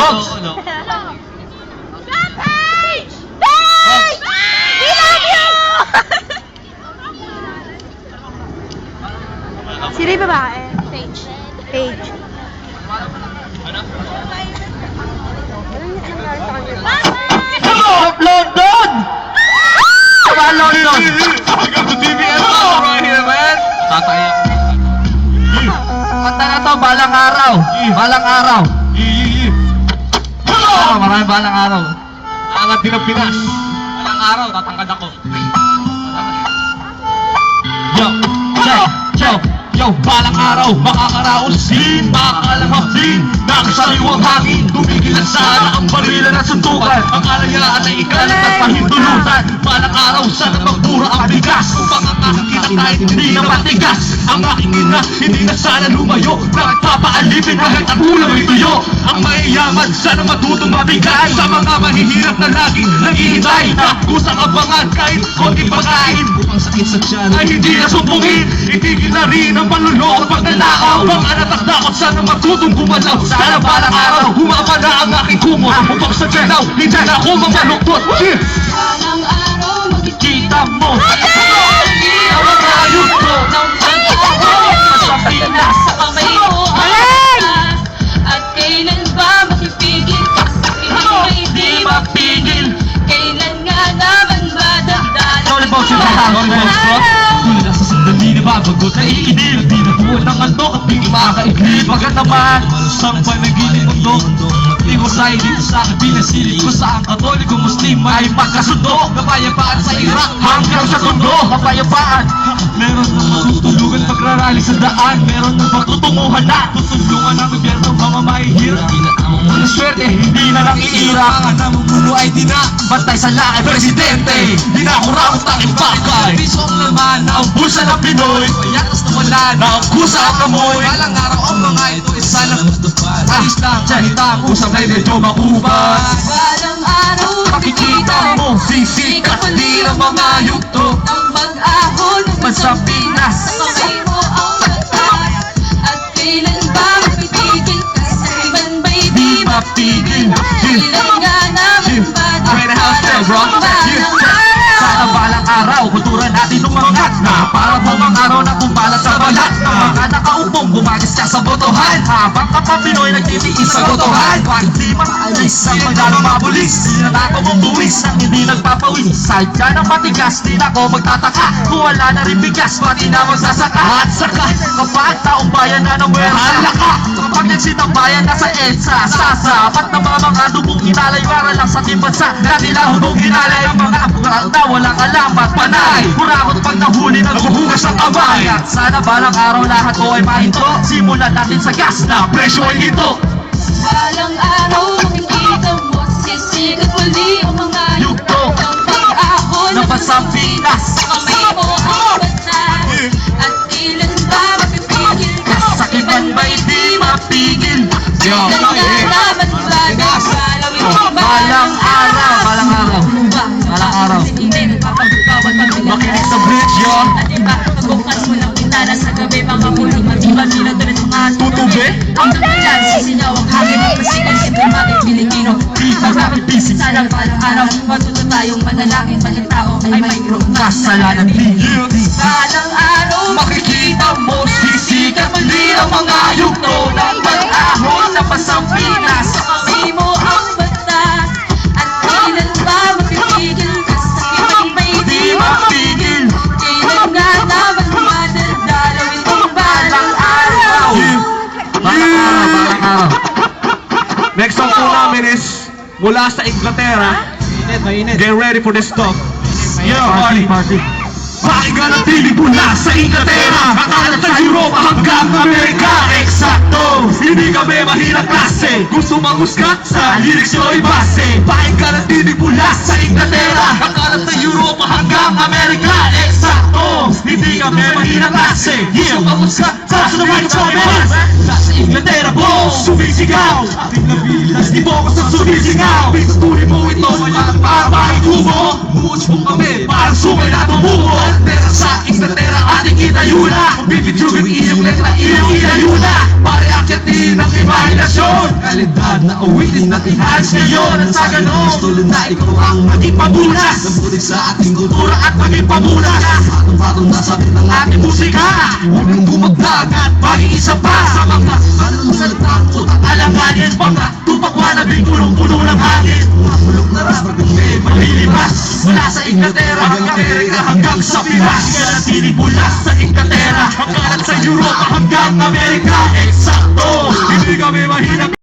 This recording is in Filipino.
Pops! Paige! Paige! We love you! Sino yung babae? Paige. Paige. Of London! Come on, London! Welcome to TVS right here, man! Tataya ko. Kanta na to, balang araw. Balang araw. Maraming balang araw. Angat din ang Pinas. Balang araw, tatangkad ako. Yo, balang araw, makakaraos din, makakalanghapin, nakasariwang hangin, tumigil na sana ang barila ng suntukan, ang alayaan ay ikalat at pahintulutan, balang araw, sana magmura ang bigas, upang ang aking kita kahit hindi na matigas, ang aking ina, hindi na sana lumayo, nagpapaalipin hanggang ang ulam ay tuyo, ang mayayaman, sana matutong mabigay, sa mga mahihirap na laging naghihintay, kusang abangan kahit konting pagkain, upang sakit sa tiyan ay hindi na sumpungin, itigil na rin ang panluloko at pagnanakaw, mga natakdakot sana matutong gumalaw, sana balang araw, humaba na ang aking kumot, upang sa tiyaw, hindi na ako mamaluktot. Balang araw Makikita mo, hindi ang mga yuto ng pag-ahon sa Pinas. sa kamay mo ang taas. At kailan ba makipigil ka sa pinang hindi Mapigil. Kailan nga naman ba dagdagan Sorry po, sir. Tuloy na sa sandali na babagot na ikinil. Di na buwan ng antok at di makakaiglil. Pagkat naman, malusang panaginip mundo. Di mo tayo dito sa akin pinasilip ko sa ang katoliko muslim ay magkasundo. Kapayapaan sa Iraq hanggang sa Tondo. Kapayapaan. Meron ng matutulugan pagrarally sa daan. Meron ng pagtutunguhan na tutulungan ng gobyerno mga mahihirap. Ang swerte, hindi na lang iirak. Ang namumuno ay di na bantay sa laki presidente. Di na ako rakot ang impakay. Piso ang laman na ang bulsa ng Pinoy. Payatas na wala na ang kusa ang kamoy. Balang araw ang mga ito ay sana ayos lang, salita ang usap ay medyo makubas. Balang araw Makikita mo, sisikat din ang mga yugto ng pag-ahon man sa Pinas. sa kamay mo ang taas. At kailan ba mapipigil ka sa iban ba'y di Mapigil. Kailan nga naman ba Great house there, bro. Sana balang araw, kultura natin umangat na para bumang araw na kumalat sa balat na mga nakaupong bumagis ka sa botohan habang ka pa Pinoy nagtitiis sa botohan. Pag di maalis ang maglalong mabulis, sinatato mong buwis nang hindi nagpapawis. Sadya ng matigas, di na ako magtataka kung wala na rin bigas, pati na magsasaka. At saka, kapag taong bayan na ng wersa, kapag nagsitang bayan na sa EDSA, sasapat na mga dubong hinalay para lang sa timbansa na nila hubong hinalay ang mga apural na walang alam at panay. Kurakot pag nahuli ng huhugas ng kamay. At sana balang araw lahat ko ay mahinto. Simulan natin sa gas na presyo ay ito. Balang araw makikita mo sisikat muli ang mga Yugto ng pag-ahon na Pasampinas. sa kamay mo ang batas. At kailan ba mapipigil ka sa Sakipan ba hindi mapigil? Kailan nga naman ba naglalawin ang Balang araw, balang araw, balang araw. Hindi nagpapagkawat ang Makinig sa bridge, yo. At iba, pagbukas mo ng pintana sa gabi, mga pulang matiban, niladulit mga Tutubi? Ang dakilan, sisinaw ang hangin, masikal, siyempre bakit Pilipino. Pagkakipisi. Sana balang araw, matuto tayong manalangin, balik tao ay mayroong Kasalanan tingil. Balang araw, Makikita mo, sisikat muli ang mga yugto ng pag-ahon na Pasampinas. sa kamay mo ang batas. At kailan ba mapipigil ka sa ibang may Di mapigil. Kailan nga naman madadalawin ang balang araw. Balang araw, balang araw. Next song po namin is mula sa Inglaterra. Get ready for this talk. Party. Pakinggan ang tinig mula sa Inglaterra, akalat sa Europa hanggang Amerika. Eksakto, hindi kami mahirap klase. Gusto manghusga sa lyrics nyo'y base. Pakinggan ang tinig mula sa Inglaterra, akalat sa Europa hanggang Amerika. Eksakto, hindi kami mahirap klase. Gusto manghusga sa lyrics nyo'y base. Nasa Inglaterra po, sumisigaw. Ating nabilas, di mo ko sa sumisingaw. Pitutuloy mo ito, walang papahingo mo. Muuts mo kami, parang sungay na tumuho. Pero sa Inglaterra ating itayuna. Bibidyo yung iyong letra, iyong itayuna. Pare ang Akyatin ang imahinasyon, kalidad na awitin na ihals ngayon. At sa ganon, tuloy na ikaw ang maging pabunas ng butig sa ating kultura at maging pabunas. Patong-patong na sabi ng ating musika, huwag nang dumagdag at maging isa pa sa mga kalulusan ng utang alanganin. Mga tupakwa na bigulong-puno ng hangin, bulok na ras may malilimas mula sa Inglaterra hanggang Amerika hanggang sa Pinas. Nanatili mula sa Inglaterra hanggang sa Europa hanggang Amerika. Eksakto, hindi kami mahirap.